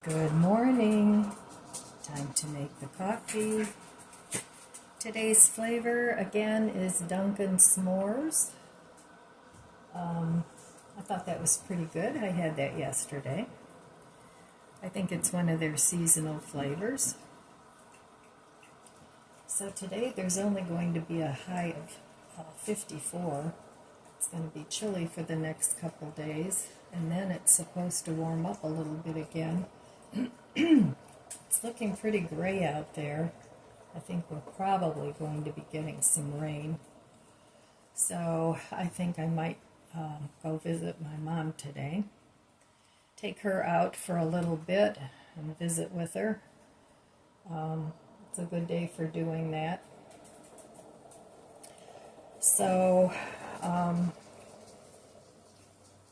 Good morning. Time to make the coffee. Today's flavor again is Dunkin' S'mores. I thought that was pretty good. I had that yesterday. I think it's one of their seasonal flavors. So today there's only going to be a high of 54. It's going to be chilly for the next couple days, and then it's supposed to warm up a little bit again. It's looking pretty gray out there. I think we're probably going to be getting some rain. So I think I might go visit my mom today. Take her out for a little bit and visit with her. It's a good day for doing that. So,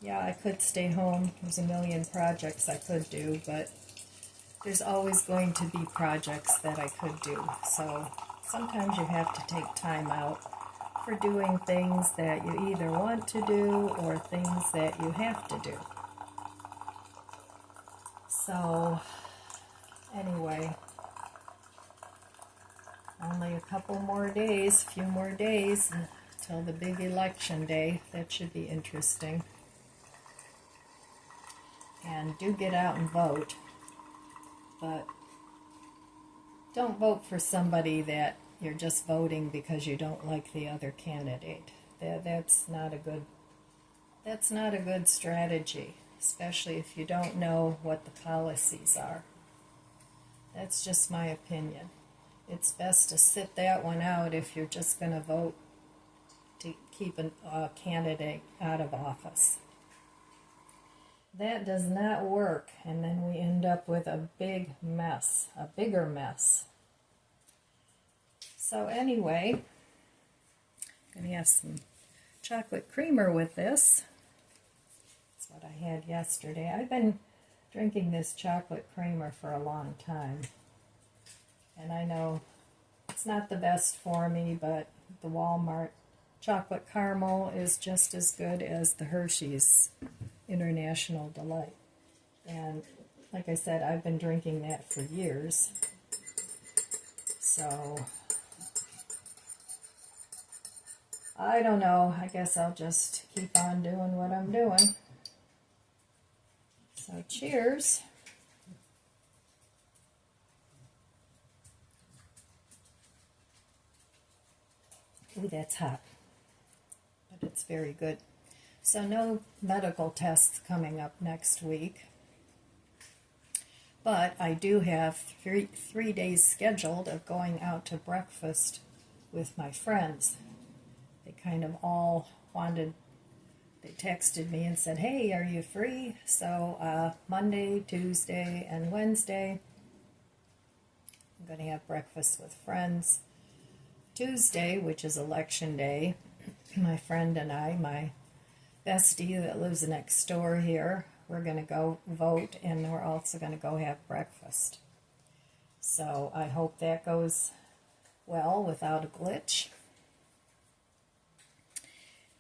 yeah, I could stay home. There's a million projects I could do, but there's always going to be projects that I could do. So sometimes you have to take time out for doing things that you either want to do or things that you have to do. So anyway, only a couple more days, a few more days until the big election day. That should be interesting. And do get out and vote. But don't vote for somebody that you're just voting because you don't like the other candidate. That's not a good strategy, especially if you don't know what the policies are. That's just my opinion. It's best to sit that one out if you're just going to vote to keep a candidate out of office. That does not work, and then we end up with a big mess, a bigger mess. So anyway, I'm going to have some chocolate creamer with this. That's what I had yesterday. I've been drinking this chocolate creamer for a long time, and I know it's not the best for me, but the Walmart chocolate caramel is just as good as the Hershey's International Delight. And like I said, I've been drinking that for years. So I don't know. I guess I'll just keep on doing what I'm doing. So cheers. Ooh, that's hot. But it's very good. So no medical tests coming up next week. But I do have three days scheduled of going out to breakfast with my friends. They kind of all they texted me and said, hey, are you free? So Monday, Tuesday, and Wednesday, I'm going to have breakfast with friends. Tuesday, which is election day, my friend and I, my bestie that lives next door here, we're going to go vote, and we're also going to go have breakfast. So I hope that goes well without a glitch.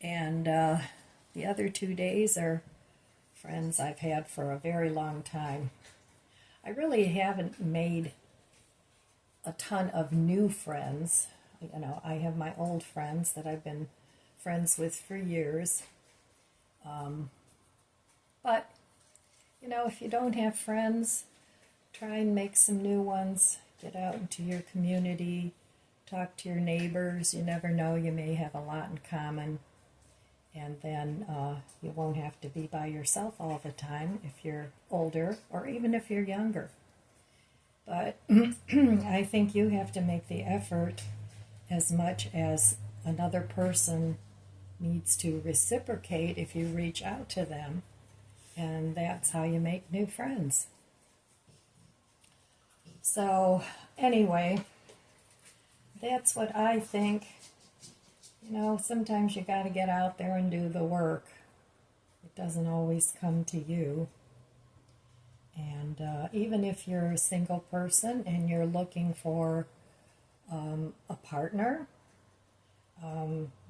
And the other 2 days are friends I've had for a very long time. I really haven't made a ton of new friends. You know, I have my old friends that I've been friends with for years. But, you know, if you don't have friends, try and make some new ones. Get out into your community, talk to your neighbors. You never know, you may have a lot in common. And then you won't have to be by yourself all the time if you're older or even if you're younger. But I think you have to make the effort as much as another person needs to reciprocate if you reach out to them, and that's how you make new friends. So anyway, that's what I think. You know, sometimes you got to get out there and do the work. It doesn't always come to you. And even if you're a single person and you're looking for a partner,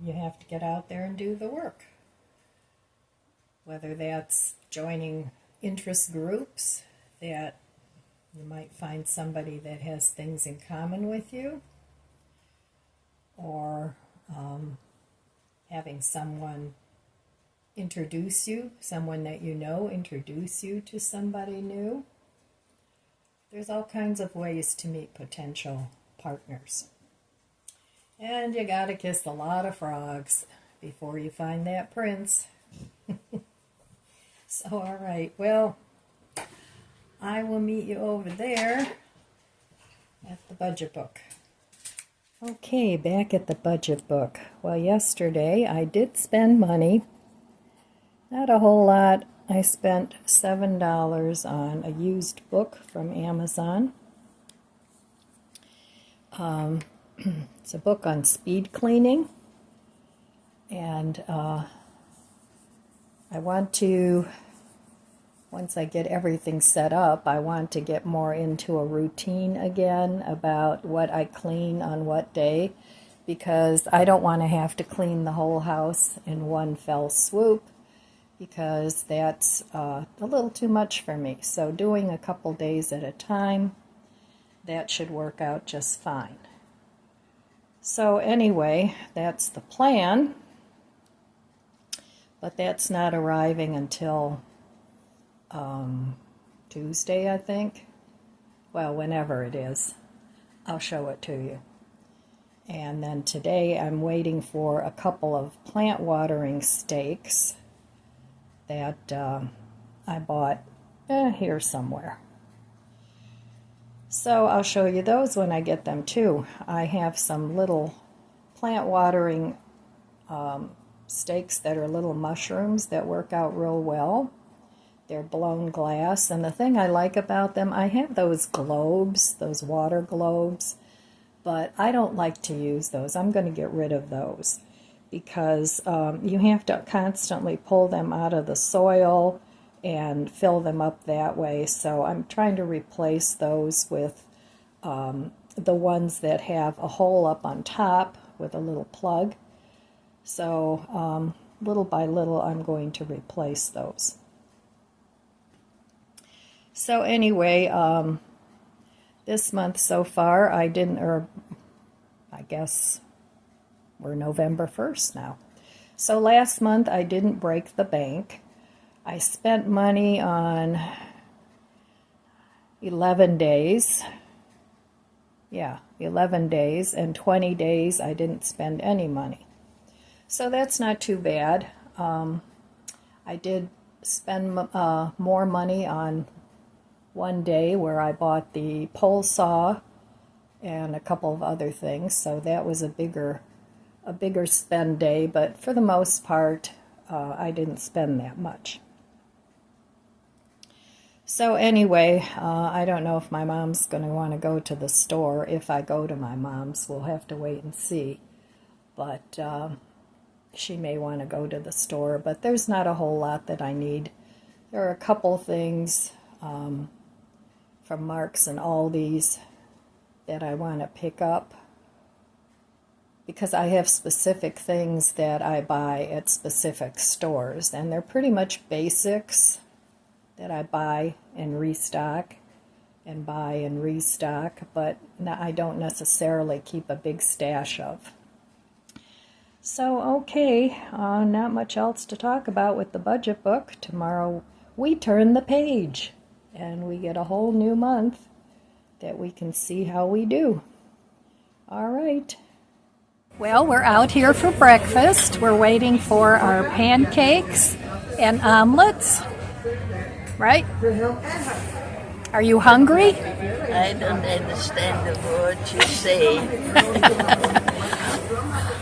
you have to get out there and do the work. Whether that's joining interest groups that You might find somebody that has things in common with you, or having someone introduce you, someone that you know introduce you to somebody new. There's all kinds of ways to meet potential partners. And you gotta kiss a lot of frogs before you find that prince. So, all right, well, I will meet you over there at the budget book. Okay, back at the budget book. Well, yesterday I did spend money. Not a whole lot. I spent $7 on a used book from Amazon. It's a book on speed cleaning. And I want to, once I get everything set up, I want to get more into a routine again about what I clean on what day, because I don't want to have to clean the whole house in one fell swoop, because that's a little too much for me. So doing a couple days at a time, that should work out just fine. So anyway, that's the plan, but that's not arriving until Tuesday, I think. Well, whenever it is, I'll show it to you. And then today I'm waiting for a couple of plant watering stakes that I bought here somewhere. So I'll show you those when I get them too. I have some little plant watering stakes that are little mushrooms that work out real well. They're blown glass, and the thing I like about them, I have those globes, those water globes, but I don't like to use those. I'm going to get rid of those, because you have to constantly pull them out of the soil and fill them up that way. So I'm trying to replace those with the ones that have a hole up on top with a little plug. So little by little I'm going to replace those. So anyway, this month so far I didn't, or I guess we're November 1st now. So last month I didn't break the bank. I spent money on 11 days. Yeah, 11 days, and 20 days I didn't spend any money. So that's not too bad. I did spend more money on one day where I bought the pole saw and a couple of other things, so that was a bigger spend day, but for the most part I didn't spend that much. So anyway, I don't know if my mom's going to want to go to the store. If I go to my mom's, we'll have to wait and see, but she may want to go to the store, but there's not a whole lot that I need. There are a couple things from Marks and Aldi's that I want to pick up, because I have specific things that I buy at specific stores, and they're pretty much basics that I buy and restock, but I don't necessarily keep a big stash of. So okay, not much else to talk about with the budget book. Tomorrow we turn the page and we get a whole new month that we can see how we do. All right. Well, we're out here for breakfast. We're waiting for our pancakes and omelets. Right? Are you hungry? I don't understand the word you say.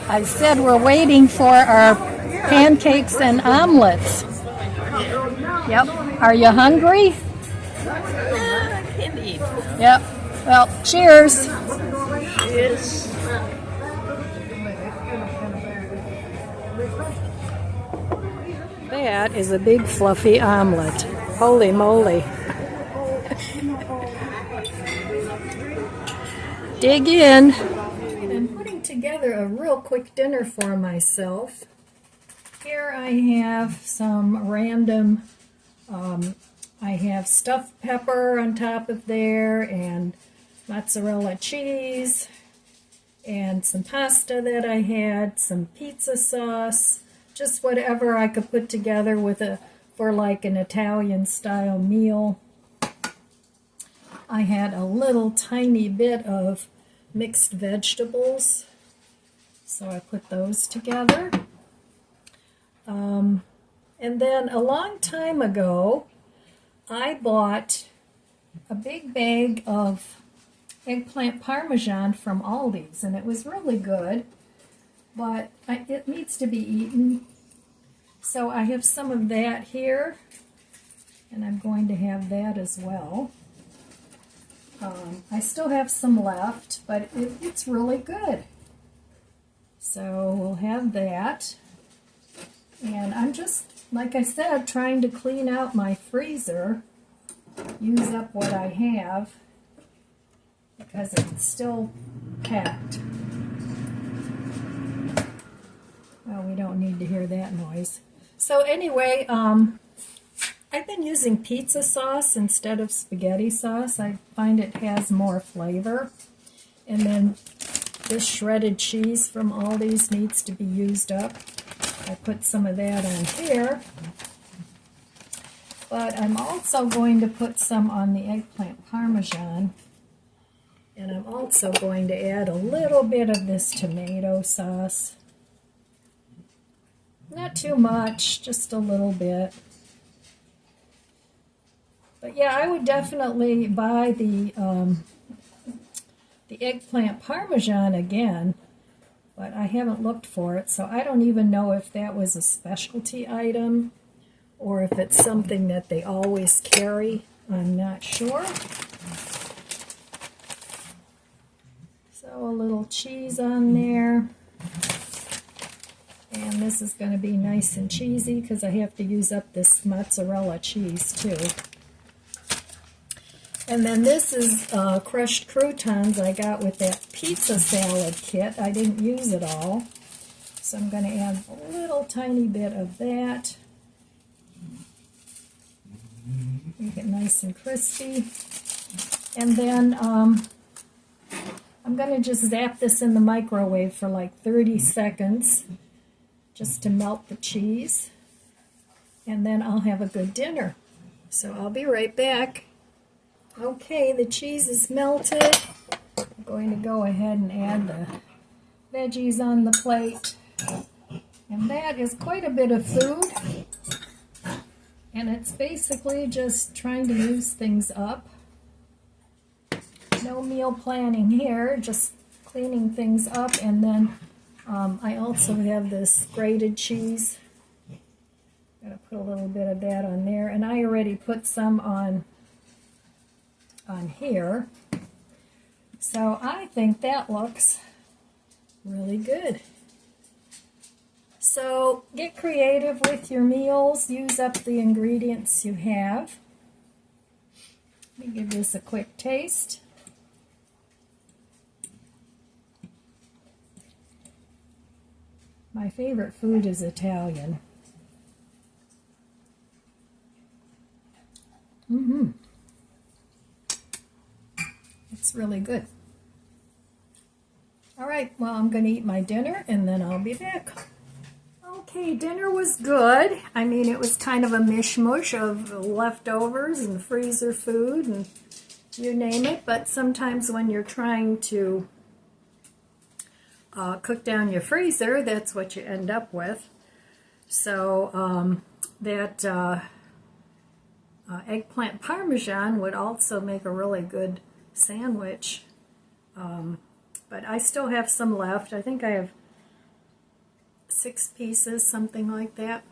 I said we're waiting for our pancakes and omelets. Yep. Are you hungry? I can eat. Yep. Well, cheers. Yes. That is a big fluffy omelet. Holy moly. Dig in. I'm putting together a real quick dinner for myself. Here I have some random I have stuffed pepper on top of there, and mozzarella cheese, and some pasta that I had, some pizza sauce, just whatever I could put together for like an Italian style meal. I had a little tiny bit of mixed vegetables, so I put those together. And then a long time ago, I bought a big bag of eggplant parmesan from Aldi's, and it was really good, but it needs to be eaten. So I have some of that here, and I'm going to have that as well. I still have some left, but it's really good. So we'll have that. And I'm just, like I said, trying to clean out my freezer, use up what I have, because it's still packed. Oh, we don't need to hear that noise. So anyway, I've been using pizza sauce instead of spaghetti sauce. I find it has more flavor. And then this shredded cheese from Aldi's needs to be used up. I put some of that on here. But I'm also going to put some on the eggplant parmesan. And I'm also going to add a little bit of this tomato sauce. Not too much, just a little bit. But yeah, I would definitely buy the eggplant parmesan again, but I haven't looked for it, so I don't even know if that was a specialty item or if it's something that they always carry. I'm not sure. So a little cheese on there. And this is going to be nice and cheesy because I have to use up this mozzarella cheese too. And then this is crushed croutons I got with that pizza salad kit. I didn't use it all. So I'm going to add a little tiny bit of that. Make it nice and crispy. And then I'm going to just zap this in the microwave for like 30 seconds just to melt the cheese. And then I'll have a good dinner. So I'll be right back. Okay, the cheese is melted. I'm going to go ahead and add the veggies on the plate. And that is quite a bit of food. And it's basically just trying to use things up. No meal planning here, just cleaning things up. And then I also have this grated cheese. Got to put a little bit of that on there. And I already put some on here. So I think that looks really good. So get creative with your meals. Use up the ingredients you have. Let me give this a quick taste. My favorite food is Italian. It's really good. All right, well, I'm going to eat my dinner and then I'll be back. Okay, dinner was good. I mean, it was kind of a mishmash of leftovers and freezer food and you name it, but sometimes when you're trying to cook down your freezer, that's what you end up with. So that eggplant parmesan would also make a really good sandwich, but I still have some left. I think I have 6 pieces, something like that.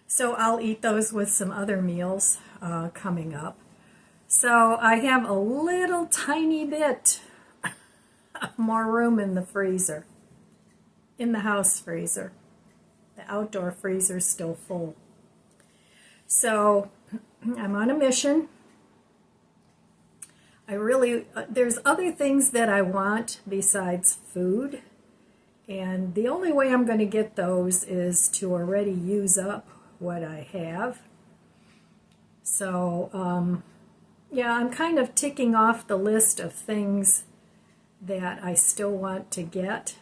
So I'll eat those with some other meals coming up. So I have a little tiny bit more room in the freezer, in the house freezer. The outdoor freezer's still full. So I'm on a mission. There's other things that I want besides food, and the only way I'm going to get those is to already use up what I have. So, yeah, I'm kind of ticking off the list of things that I still want to get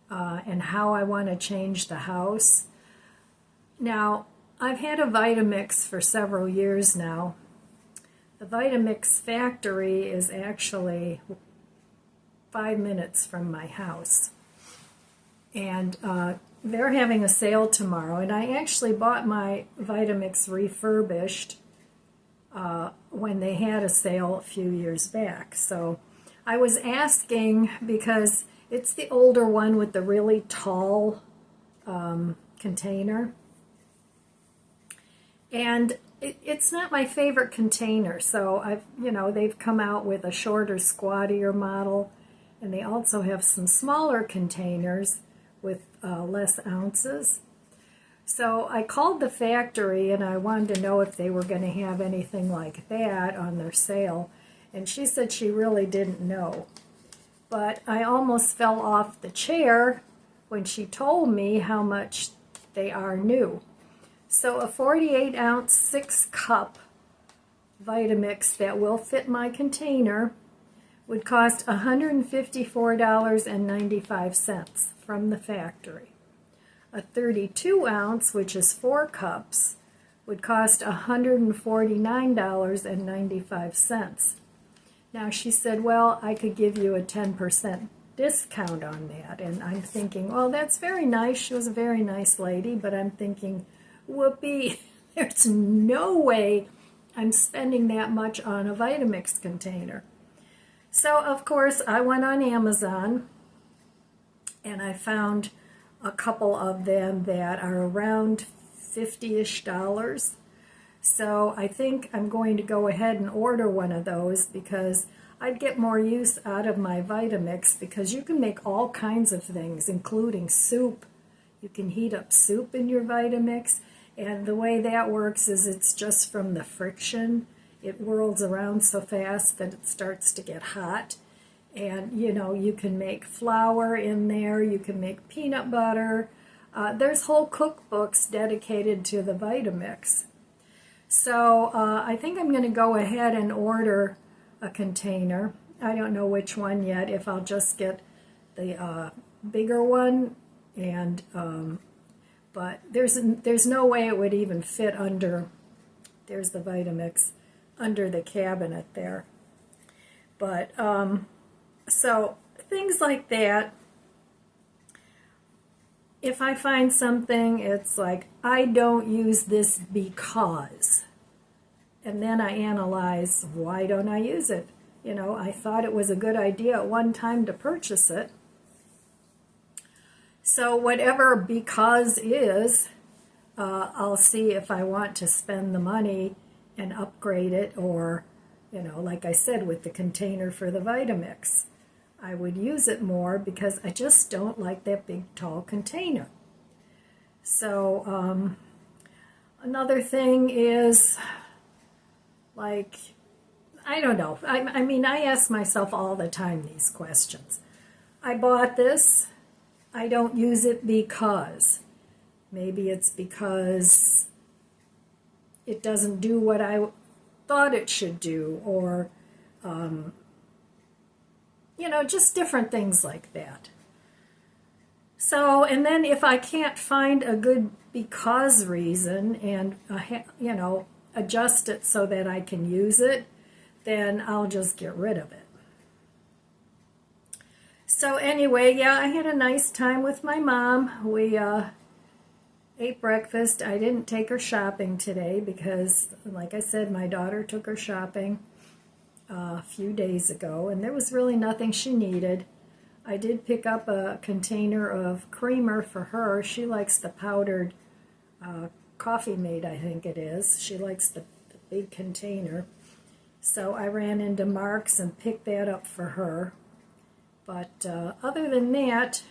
and how I want to change the house. Now, I've had a Vitamix for several years now. The Vitamix factory is actually 5 minutes from my house. And they're having a sale tomorrow. And I actually bought my Vitamix refurbished when they had a sale a few years back. So I was asking because it's the older one with the really tall container. And it's not my favorite container. So they've come out with a shorter, squattier model. And they also have some smaller containers with less ounces. So I called the factory and I wanted to know if they were going to have anything like that on their sale. And she said she really didn't know. But I almost fell off the chair when she told me how much they are new. So a 48-ounce 6-cup Vitamix that will fit my container would cost $154.95 from the factory. A 32-ounce, which is 4 cups, would cost $149.95. Now she said, well, I could give you a 10% discount on that. And I'm thinking, well, that's very nice. She was a very nice lady, but I'm thinking, whoopee, there's no way I'm spending that much on a Vitamix container. So, of course, I went on Amazon and I found a couple of them that are around $50-ish. So I think I'm going to go ahead and order one of those because I'd get more use out of my Vitamix because you can make all kinds of things, including soup. You can heat up soup in your Vitamix, and the way that works is it's just from the friction. It whirls around so fast that it starts to get hot. And, you can make flour in there, you can make peanut butter. There's whole cookbooks dedicated to the Vitamix. So I think I'm going to go ahead and order a container. I don't know which one yet, if I'll just get the bigger one. And but there's no way it would even fit under, there's the Vitamix, under the cabinet there. But so things like that. If I find something, it's like, I don't use this because. And then I analyze, why don't I use it? I thought it was a good idea at one time to purchase it. So whatever because is, I'll see if I want to spend the money and upgrade it, or, like I said, with the container for the Vitamix. I would use it more because I just don't like that big, tall container. So another thing is, like, I don't know. I mean, I ask myself all the time these questions. I bought this. I don't use it because. Maybe it's because it doesn't do what I thought it should do, or just different things like that. So, and then if I can't find a good because reason and, adjust it so that I can use it, then I'll just get rid of it. So anyway, yeah, I had a nice time with my mom. We ate breakfast. I didn't take her shopping today because, like I said, my daughter took her shopping a few days ago, and there was really nothing she needed. I did pick up a container of creamer for her. She likes the powdered Coffee Mate, I think it is. She likes the big container. So I ran into Mark's and picked that up for her. But other than that,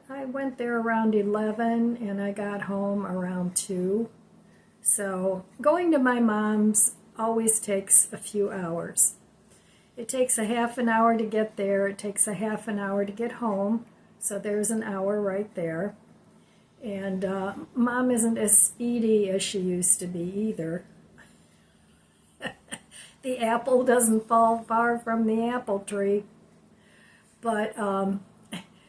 I went there around 11 and I got home around 2. So going to my mom's always takes a few hours. It takes a half an hour to get there. It takes a half an hour to get home. So there's an hour right there. And Mom isn't as speedy as she used to be either. The apple doesn't fall far from the apple tree. But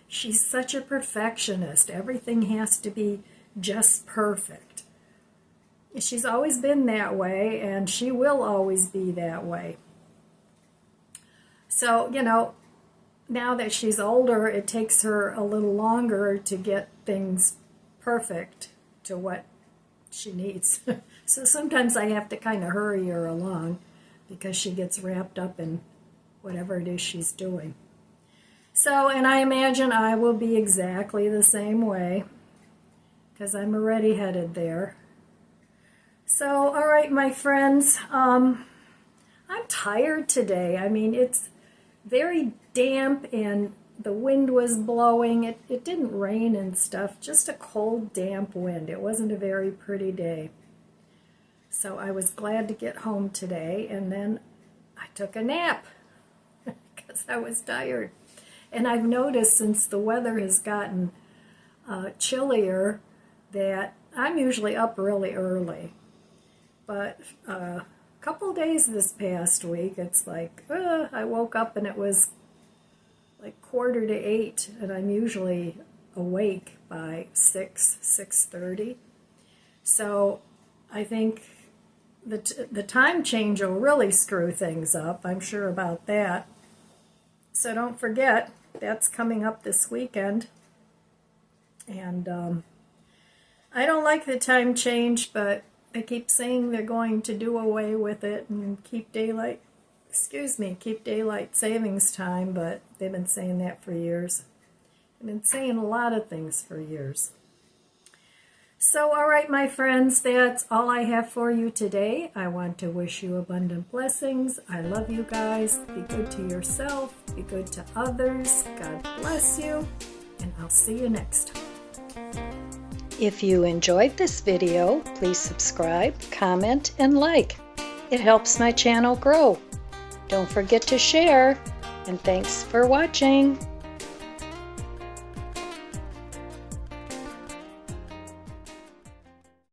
she's such a perfectionist. Everything has to be just perfect. She's always been that way, and she will always be that way. So, you know, now that she's older, it takes her a little longer to get things perfect to what she needs. So sometimes I have to kind of hurry her along because she gets wrapped up in whatever it is she's doing. So, and I imagine I will be exactly the same way because I'm already headed there. So, all right, my friends, I'm tired today. I mean, it's very damp and the wind was blowing. It didn't rain and stuff, just a cold, damp wind. It wasn't a very pretty day. So I was glad to get home today, and then I took a nap because I was tired. And I've noticed since the weather has gotten chillier that I'm usually up really early. But a couple days this past week, it's like, I woke up and it was like 7:45, and I'm usually awake by 6:30. So I think the time change will really screw things up. I'm sure about that. So don't forget, that's coming up this weekend. And I don't like the time change, but they keep saying they're going to do away with it and keep daylight savings time, but they've been saying that for years. They've been saying a lot of things for years. So, all right, my friends, that's all I have for you today. I want to wish you abundant blessings. I love you guys. Be good to yourself. Be good to others. God bless you, and I'll see you next time. If you enjoyed this video, please subscribe, comment, and like. It helps my channel grow. Don't forget to share, and thanks for watching.